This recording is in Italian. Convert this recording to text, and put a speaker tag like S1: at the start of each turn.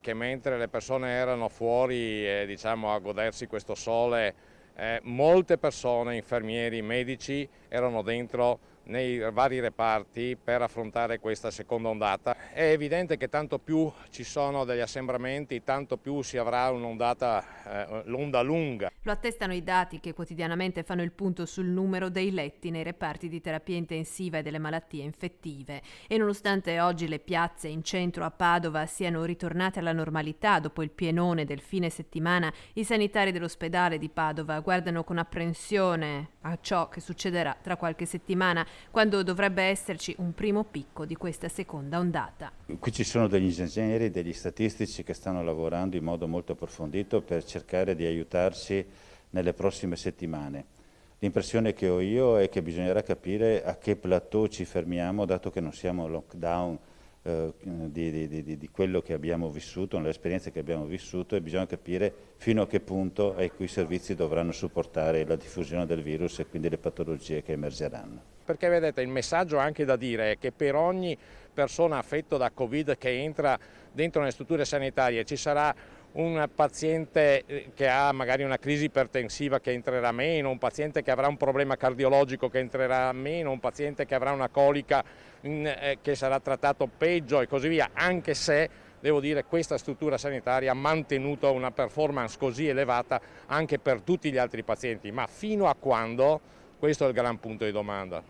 S1: che mentre le persone erano fuori diciamo, a godersi questo sole, molte persone, infermieri, medici, erano dentro nei vari reparti per affrontare questa seconda ondata. È evidente che tanto più ci sono degli assembramenti, tanto più si avrà un'ondata, l'onda lunga.
S2: Lo attestano i dati che quotidianamente fanno il punto sul numero dei letti nei reparti di terapia intensiva e delle malattie infettive. E nonostante oggi le piazze in centro a Padova siano ritornate alla normalità dopo il pienone del fine settimana, i sanitari dell'ospedale di Padova guardano con apprensione a ciò che succederà tra qualche settimana, quando dovrebbe esserci un primo picco di questa seconda ondata.
S3: Qui ci sono degli ingegneri, degli statistici che stanno lavorando in modo molto approfondito per cercare di aiutarci nelle prossime settimane. L'impressione che ho io è che bisognerà capire a che plateau ci fermiamo, dato che non siamo in lockdown di quello che abbiamo vissuto, nelle esperienze che abbiamo vissuto, e bisogna capire fino a che punto i cui servizi dovranno supportare la diffusione del virus e quindi le patologie che emergeranno.
S1: Perché vedete, il messaggio anche da dire è che per ogni persona affetta da Covid che entra dentro le strutture sanitarie ci sarà un paziente che ha magari una crisi ipertensiva che entrerà meno, un paziente che avrà un problema cardiologico che entrerà meno, un paziente che avrà una colica che sarà trattato peggio e così via, anche se devo dire questa struttura sanitaria ha mantenuto una performance così elevata anche per tutti gli altri pazienti, ma fino a quando? Questo è il gran punto di domanda.